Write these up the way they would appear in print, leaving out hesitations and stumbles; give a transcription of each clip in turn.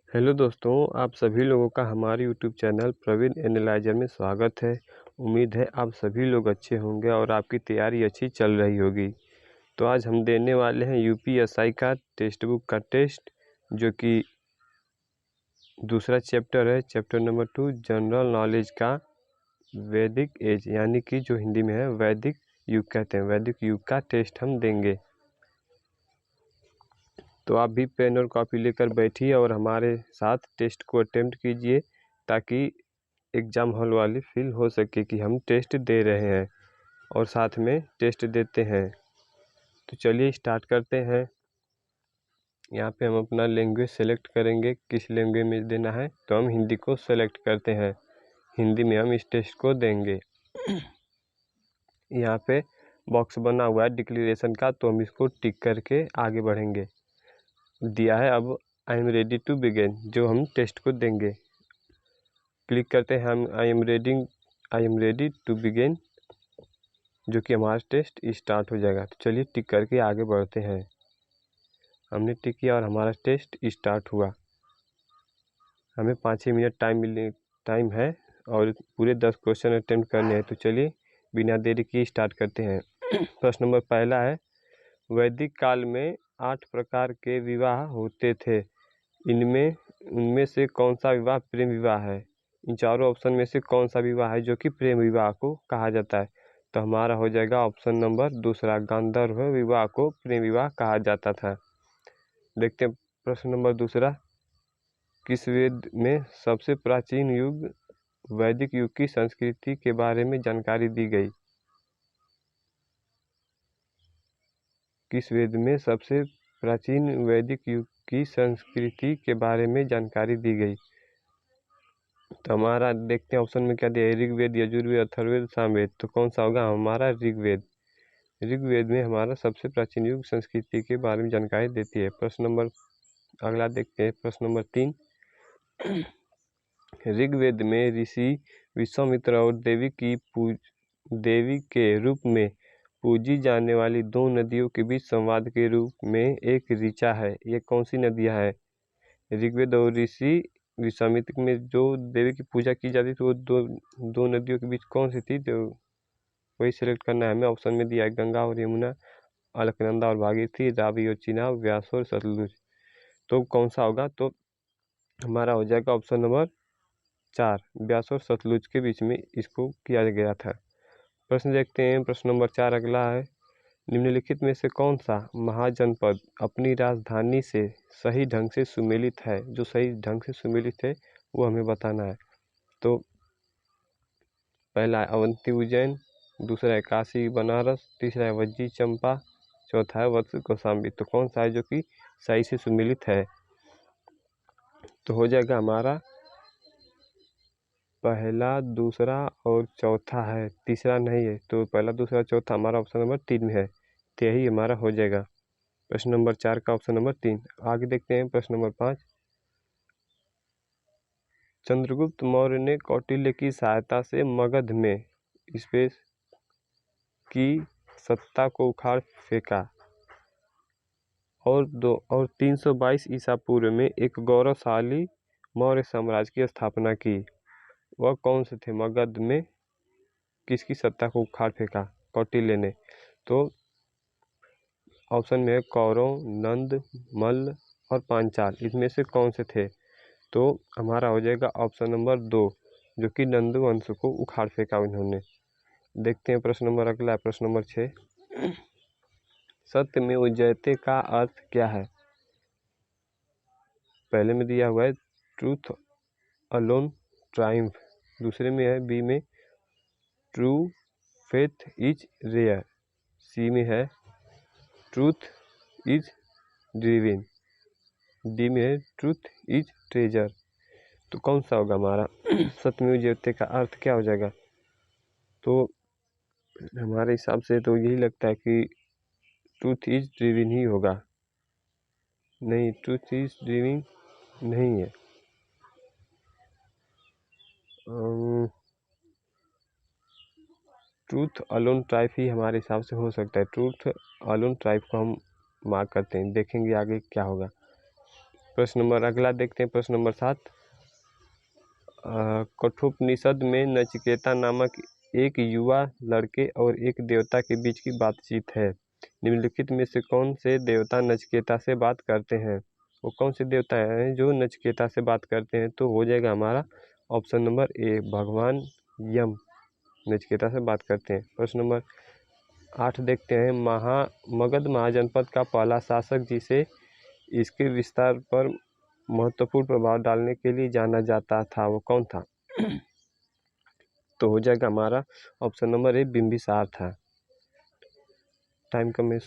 Hello दोस्तों, आप सभी लोगों का हमारे यूट्यूब चैनल प्रवीण एनालाइजर में स्वागत है। उम्मीद है आप सभी लोग अच्छे होंगे और आपकी तैयारी अच्छी चल रही होगी। तो आज हम देने वाले हैं यूपीएसआई का टेक्स्ट बुक का टेस्ट, जो कि दूसरा चैप्टर है, चैप्टर नंबर 2 जनरल नॉलेज का वैदिक एज, यानी कि जो हिंदी में है वैदिक युग कहते हैं। वैदिक युग का टेस्ट हम देंगे। तो आप भी पेन और कॉपी लेकर बैठिए और हमारे साथ टेस्ट को अटेम्प्ट कीजिए, ताकि एग्ज़ाम हॉल वाली फील हो सके कि हम टेस्ट दे रहे हैं और साथ में टेस्ट देते हैं। तो चलिए स्टार्ट करते हैं। यहाँ पे हम अपना लैंग्वेज सेलेक्ट करेंगे, किस लैंग्वेज में देना है। तो हम हिंदी को सेलेक्ट करते हैं, हिंदी में हम इस टेस्ट को देंगे। यहाँ पे बॉक्स बना हुआ है डिक्लेरेशन का, तो हम इसको टिक करके आगे बढ़ेंगे। दिया है अब I am ready to begin, जो हम टेस्ट को देंगे। क्लिक करते हैं हम I am ready to begin, जो कि हमारा टेस्ट स्टार्ट हो जाएगा। तो चलिए टिक करके आगे बढ़ते हैं। हमने टिक किया और हमारा टेस्ट स्टार्ट हुआ। हमें 5-6 मिनट टाइम है और पूरे 10 क्वेश्चन अटेम्प्ट करने हैं। तो चलिए बिना देरी किए स्टार्ट करते हैं। प्रश्न नंबर पहला है, वैदिक काल में 8 प्रकार के विवाह होते थे। उनमें से कौन सा विवाह प्रेम विवाह है? इन चारों ऑप्शन में से कौन सा विवाह है जो कि प्रेम विवाह को कहा जाता है? तो हमारा हो जाएगा ऑप्शन नंबर दूसरा, गांधर्व विवाह को प्रेम विवाह कहा जाता था। देखते हैं प्रश्न नंबर दूसरा, किस वेद में सबसे प्राचीन युग वैदिक युग की संस्कृति के बारे में जानकारी दी गई? किस वेद में सबसे प्राचीन वैदिक युग की संस्कृति के बारे में जानकारी दी गई? तो हमारा देखते हैं ऑप्शन में क्या दिया है, ऋग्वेद, यजुर्वेद, अथर्ववेद, सामवेद। तो कौन सा होगा हमारा? ऋग्वेद। ऋग्वेद में हमारा सबसे प्राचीन युग संस्कृति के बारे में जानकारी देती है। प्रश्न नंबर अगला देखते हैं, प्रश्न नंबर 3, ऋग्वेद में ऋषि विश्वामित्र और देवी के रूप में पूजी जाने वाली 2 नदियों के बीच संवाद के रूप में एक ऋचा है। ये कौन सी नदियाँ है? ऋग्वेद और ऋषि विश्वामित्र में जो देवी की पूजा की जाती थी, वो दो नदियों के बीच कौन सी थी? तो वही सिलेक्ट करना है हमें। ऑप्शन में दिया है गंगा और यमुना, अलकनंदा और भागीरथी, रावी और चिनाब, व्यास और सतलुज। तो कौन सा होगा? तो हमारा हो जाएगा ऑप्शन नंबर 4, व्यास और सतलुज के बीच में इसको किया गया था। प्रश्न देखते हैं, प्रश्न नंबर 4 अगला है, निम्नलिखित में से कौन सा महाजनपद अपनी राजधानी से सही ढंग से सुमेलित है? जो सही ढंग से सुमेलित है वो हमें बताना है। तो पहला है अवंती उज्जैन, दूसरा है काशी बनारस, तीसरा है वज्जी चंपा, चौथा है वत्स कौशाम्बी। तो कौन सा है जो कि सही से सुमेलित है? तो हो जाएगा हमारा पहला, दूसरा और चौथा है, तीसरा नहीं है। तो पहला, दूसरा, चौथा हमारा ऑप्शन नंबर 3 में है, तो यही हमारा हो जाएगा प्रश्न नंबर 4 का ऑप्शन नंबर 3। आगे देखते हैं प्रश्न नंबर 5, चंद्रगुप्त मौर्य ने कौटिल्य की सहायता से मगध में स्पेस की सत्ता को उखाड़ फेंका और 322 ईसा पूर्व में एक गौरवशाली मौर्य साम्राज्य की स्थापना की। वह कौन से थे? मगध में किसकी सत्ता को उखाड़ फेंका? कौटिल्य ने। तो ऑप्शन में है कौरव, नंद, मल्ल और पांचाल। इसमें से कौन से थे? तो हमारा हो जाएगा ऑप्शन नंबर 2, जो कि नंद वंश को उखाड़ फेंका उन्होंने। देखते हैं प्रश्न नंबर अगला, प्रश्न नंबर 6, सत्यमेव जयते का अर्थ क्या है? पहले में दिया हुआ है ट्रूथ अलोन ट्रायम्फ, दूसरे में है बी में ट्रू फेथ इज रेयर, सी में है ट्रूथ इज ड्रीविन, डी में है ट्रूथ इज ट्रेजर। तो कौन सा होगा हमारा? सत्यमेव जयते का अर्थ क्या हो जाएगा? तो हमारे हिसाब से तो यही लगता है कि ट्रूथ इज ड्रीविन ही होगा। नहीं, ट्रूथ इज ड्रीविन नहीं है। ट्रूथ अलोन ट्राइब ही हमारे हिसाब से हो सकता है। ट्रूथ अलोन ट्राइब को हम मार्क करते हैं, देखेंगे आगे क्या होगा। प्रश्न नंबर अगला देखते हैं, प्रश्न नंबर 7। कठोपनिषद में नचिकेता नामक एक युवा लड़के और एक देवता के बीच की बातचीत है। निम्नलिखित में से कौन से देवता नचिकेता से बात करते हैं? वो कौन से देवता हैं जो नचिकेता से बात करते हैं? तो हो जाएगा हमारा ऑप्शन नंबर ए, भगवान यम नचिकेता से बात करते हैं। प्रश्न नंबर 8 देखते हैं, मगध महाजनपद का पहला शासक जिसे इसके विस्तार पर महत्वपूर्ण प्रभाव डालने के लिए जाना जाता था, वो कौन था? तो हो जाएगा हमारा ऑप्शन नंबर ए, बिंबिसार था। टाइम कम है।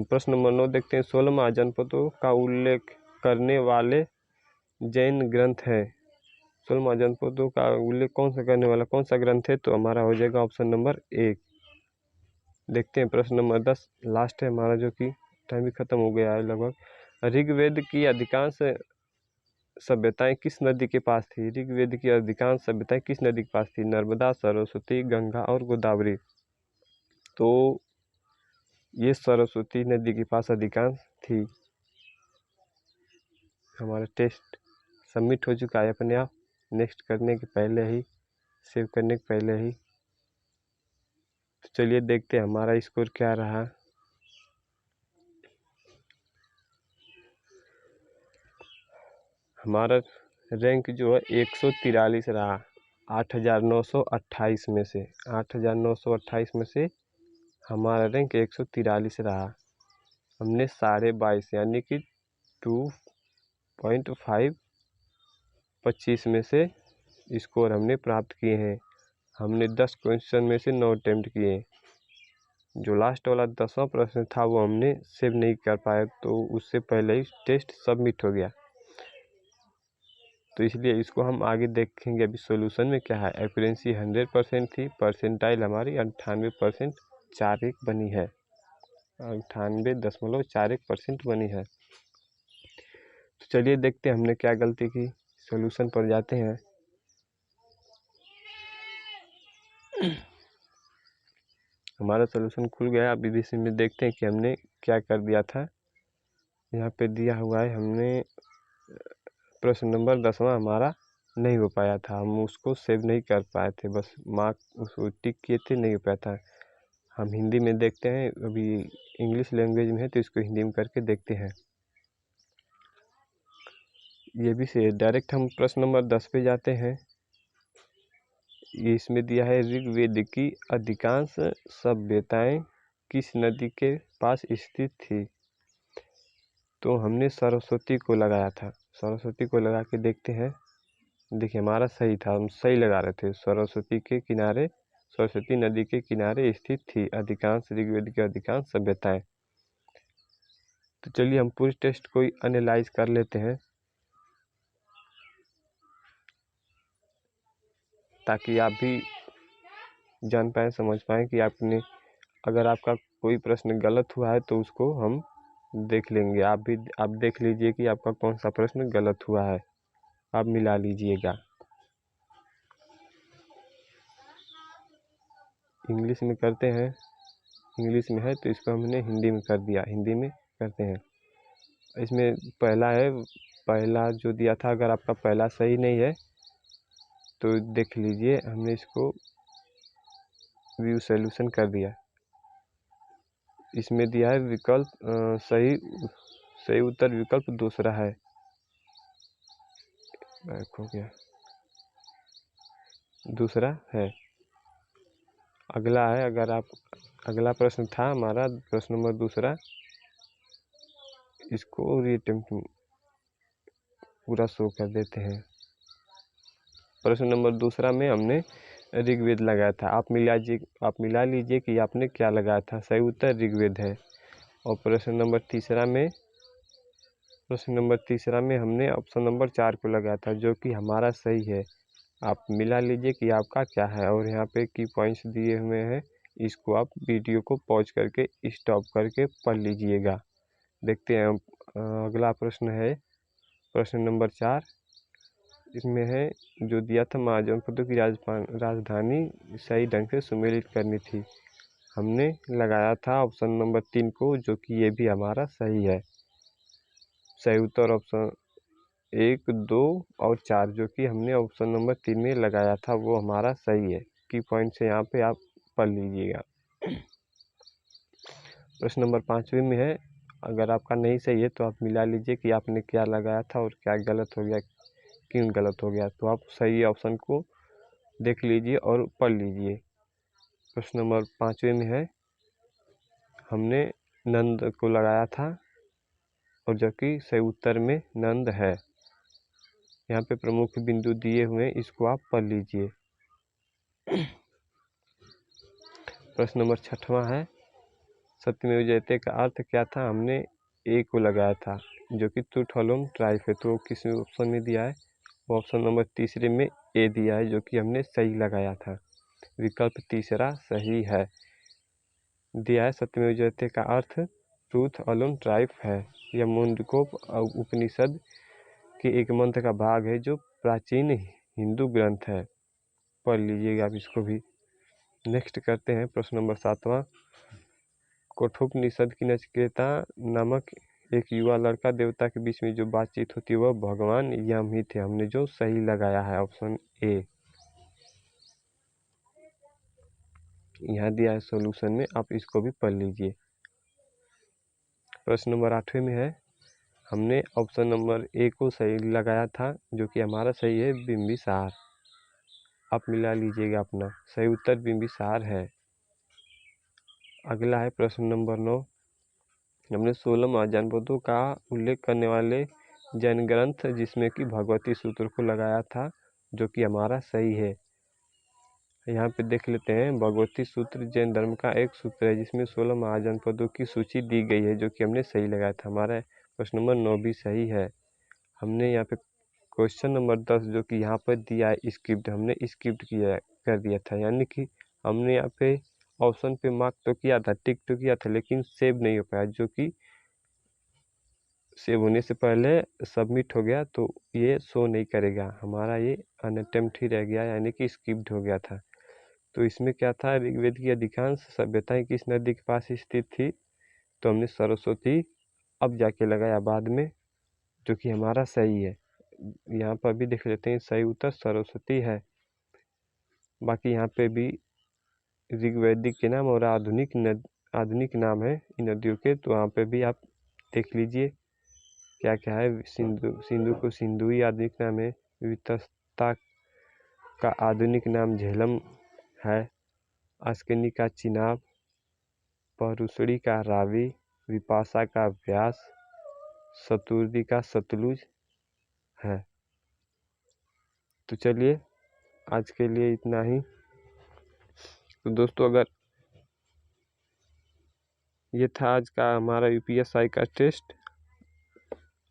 प्रश्न नंबर 9 देखते हैं, 16 महाजनपदों का उल्लेख करने वाले जैन ग्रंथ है। 16 महाजनपदों का उल्लेख कौन सा करने वाला कौन सा ग्रंथ है? तो हमारा हो जाएगा ऑप्शन नंबर ए। देखते हैं प्रश्न नंबर 10, लास्ट है हमारा, जो कि टाइम भी खत्म हो गया है लगभग। ऋग्वेद की अधिकांश सभ्यताएं किस नदी के पास थी? ऋग्वेद की अधिकांश सभ्यताएं किस नदी के पास थी? नर्मदा, सरस्वती, गंगा और गोदावरी। तो ये सरस्वती नदी के पास अधिकांश थी। हमारा टेस्ट सबमिट हो चुका है अपने आप, नेक्स्ट करने के पहले ही, सेव करने के पहले ही। तो चलिए देखते हैं हमारा स्कोर क्या रहा। हमारा रैंक जो है 143 रहा 8,928 में से। 8,928 में से हमारा रैंक 143 रहा। हमने 22.5 यानी कि 2.5 25 में से स्कोर हमने प्राप्त किए हैं। हमने 10 क्वेश्चन में से 9 अटेम्प्ट किए। जो लास्ट वाला 10वां प्रश्न था वो हमने सेव नहीं कर पाए, तो उससे पहले ही टेस्ट सबमिट हो गया। तो इसलिए इसको हम आगे देखेंगे। अभी सॉल्यूशन में क्या है, एक्यूरेंसी 100% थी, परसेंटाइल हमारी 98.41 बनी है, 98.41% बनी है। तो चलिए देखते हैं हमने क्या गलती की। सॉल्यूशन पर जाते हैं। हमारा सॉल्यूशन खुल गया। अभी भी इसमें देखते हैं कि हमने क्या कर दिया था। यहाँ पे दिया हुआ है, हमने प्रश्न नंबर 10वां हमारा नहीं हो पाया था, हम उसको सेव नहीं कर पाए थे, बस मार्क उसको टिक किए थे, नहीं हो पाया था। हम हिंदी में देखते हैं, अभी इंग्लिश लैंग्वेज में है तो इसको हिंदी में करके देखते हैं। ये भी से डायरेक्ट हम प्रश्न नंबर 10 पे जाते हैं। इसमें दिया है, ऋग्वेद की अधिकांश सभ्यताएं किस नदी के पास स्थित थी? तो हमने सरस्वती को लगाया था। सरस्वती को लगा के देखते हैं। देखिए हमारा सही था, हम सही लगा रहे थे। सरस्वती के किनारे, सरस्वती नदी के किनारे स्थित थी अधिकांश ऋग्वेद की अधिकांश सभ्यताएं। तो चलिए हम पूरी टेस्ट को एनालाइज कर लेते हैं, ताकि आप भी जान पाए, समझ पाए कि आपने, अगर आपका कोई प्रश्न गलत हुआ है तो उसको हम देख लेंगे। आप देख लीजिए कि आपका कौन सा प्रश्न गलत हुआ है, आप मिला लीजिएगा। इंग्लिश में करते हैं, इंग्लिश में है तो इसको हमने हिंदी में कर दिया, हिंदी में करते हैं। इसमें पहला है, पहला जो दिया था, अगर आपका पहला सही नहीं है तो देख लीजिए, हमने इसको व्यू सॉल्यूशन कर दिया। इसमें दिया है विकल्प सही उत्तर विकल्प दूसरा है, हो गया, दूसरा है। अगला है, अगर आप, अगला प्रश्न था हमारा प्रश्न नंबर दूसरा, इसको रीअटेम्प्ट पूरा शो कर देते हैं। प्रश्न नंबर दूसरा में हमने ऋग्वेद लगाया था। आप मिला लीजिए कि आपने क्या लगाया था। सही उत्तर ऋग्वेद है। और प्रश्न नंबर तीसरा में हमने ऑप्शन नंबर 4 को लगाया था, जो कि हमारा सही है। आप मिला लीजिए कि आपका क्या है। और यहाँ पे की पॉइंट्स दिए हुए हैं, इसको आप वीडियो को पॉज करके स्टॉप करके पढ़ लीजिएगा। देखते हैं अगला प्रश्न है प्रश्न नंबर 4। इसमें है, जो दिया था, महाजनपदों की राजधानी सही ढंग से सुमेलित करनी थी। हमने लगाया था ऑप्शन नंबर 3 को, जो कि ये भी हमारा सही है। सही उत्तर ऑप्शन 1, 2 और 4 जो कि हमने ऑप्शन नंबर 3 में लगाया था वो हमारा सही है। की पॉइंट से यहाँ पे आप पढ़ लीजिएगा। प्रश्न नंबर 5वें में है, अगर आपका नहीं सही है तो आप मिला लीजिए कि आपने क्या लगाया था और क्या गलत हो गया, क्यों गलत हो गया। तो आप सही ऑप्शन को देख लीजिए और पढ़ लीजिए। प्रश्न नंबर 5वें में है, हमने नंद को लगाया था और जबकि सही उत्तर में नंद है। यहाँ पे प्रमुख बिंदु दिए हुए हैं, इसको आप पढ़ लीजिए। प्रश्न नंबर 6वां है, सत्यमेव जयते का अर्थ क्या था। हमने ए को लगाया था जो कि ट्रूथ अलोन ट्राइफ है। तो किस ऑप्शन में दिया है, वो ऑप्शन नंबर 3 में ए दिया है जो कि हमने सही लगाया था। विकल्प 3 सही है। दिया है सत्यमेव जयते का अर्थ ट्रूथ अलोन ट्राइफ है। यह मुंडकोप उपनिषद के एक मंत्र का भाग है जो प्राचीन हिंदू ग्रंथ है। पढ़ लीजिएगा आप इसको भी। नेक्स्ट करते हैं प्रश्न नंबर 7वां। कठोपनिषद की नचिकेता नामक एक युवा लड़का देवता के बीच में जो बातचीत होती है वह भगवान यम ही थे। हमने जो सही लगाया है ऑप्शन ए। यहाँ दिया है सॉल्यूशन में, आप इसको भी पढ़ लीजिए। प्रश्न नंबर 8वें में है, हमने ऑप्शन नंबर ए को सही लगाया था जो कि हमारा सही है, बिंबिसार। आप मिला लीजिएगा अपना, सही उत्तर बिंबिसार है। अगला है प्रश्न नंबर 9। हमने 16 महाजनपदों का उल्लेख करने वाले जैन ग्रंथ जिसमें कि भगवती सूत्र को लगाया था जो कि हमारा सही है। यहाँ पे देख लेते हैं, भगवती सूत्र जैन धर्म का एक सूत्र है जिसमें 16 महाजनपदों की सूची दी गई है जो कि हमने सही लगाया था। हमारा प्रश्न नंबर 9 भी सही है। हमने यहाँ पे क्वेश्चन नंबर 10 जो कि यहाँ पर दिया है स्किप्ड, हमने स्किप्ड कर दिया था। यानी कि हमने यहाँ पे ऑप्शन पे मार्क तो किया था, टिक तो किया था, लेकिन सेव नहीं हो पाया, जो कि सेव होने से पहले सबमिट हो गया तो ये शो नहीं करेगा। हमारा ये अनअटेम्प्ट ही रह गया, यानी कि स्किप्ड हो गया था। तो इसमें क्या था, ऋग्वेद की अधिकांश सभ्यताएं किस नदी के पास स्थित थी। तो हमने सरस्वती अब जाके लगाया बाद में, जो कि हमारा सही है। यहाँ पर भी देख लेते हैं, सही उत्तर सरस्वती है। बाकी यहाँ पे भी ऋग्वैदिक के नाम और आधुनिक नाम है इन नदियों के, तो वहाँ पे भी आप देख लीजिए क्या क्या है। सिंधु को सिंधुई आधुनिक नाम है, वितस्ता का आधुनिक नाम झेलम है, अस्किनी का चिनाब, परुशड़ी का रावी, विपाशा का व्यास, शतुर्दी का सतलुज है। तो चलिए आज के लिए इतना ही। तो दोस्तों, अगर ये था आज का हमारा यूपीएसआई का टेस्ट।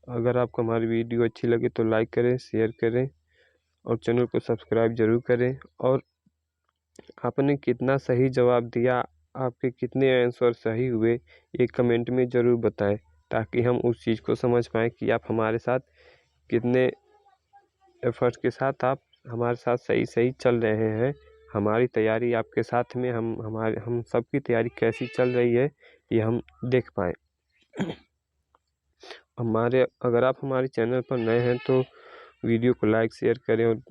अगर आपको हमारी वीडियो अच्छी लगे तो लाइक करें, शेयर करें और चैनल को सब्सक्राइब जरूर करें। और आपने कितना सही जवाब दिया, आपके कितने आंसर सही हुए, एक कमेंट में ज़रूर बताएं, ताकि हम उस चीज़ को समझ पाएँ कि आप हमारे साथ कितने एफर्ट के साथ आप हमारे साथ सही चल रहे हैं। हमारी तैयारी आपके साथ में हम सबकी तैयारी कैसी चल रही है ये हम देख पाएँ। अगर आप हमारे चैनल पर नए हैं तो वीडियो को लाइक शेयर करें और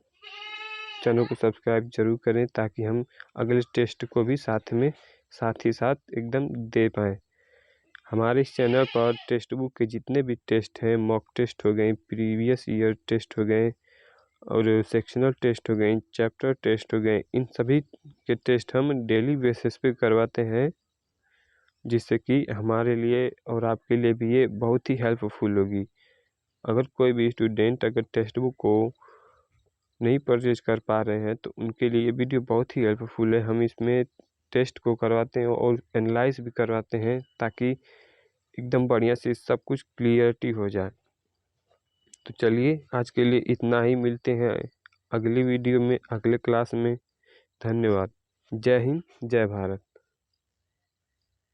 चैनल को सब्सक्राइब जरूर करें, ताकि हम अगले टेस्ट को भी साथ ही साथ एकदम दे पाएँ। हमारे इस चैनल पर टेक्स्ट बुक के जितने भी टेस्ट हैं, मॉक टेस्ट हो गए, प्रीवियस ईयर टेस्ट हो गए और सेक्शनल टेस्ट हो गए, चैप्टर टेस्ट हो गए, इन सभी के टेस्ट हम डेली बेसिस पे करवाते हैं, जिससे कि हमारे लिए और आपके लिए भी ये बहुत ही हेल्पफुल होगी। अगर कोई भी स्टूडेंट अगर टेक्स्ट बुक को नहीं परचेज कर पा रहे हैं तो उनके लिए ये वीडियो बहुत ही हेल्पफुल है। हम इसमें टेस्ट को करवाते हैं और एनालाइज भी करवाते हैं, ताकि एकदम बढ़िया से सब कुछ क्लियरिटी हो जाए। तो चलिए आज के लिए इतना ही, मिलते हैं अगली वीडियो में, अगले क्लास में। धन्यवाद। जय हिंद, जय भारत।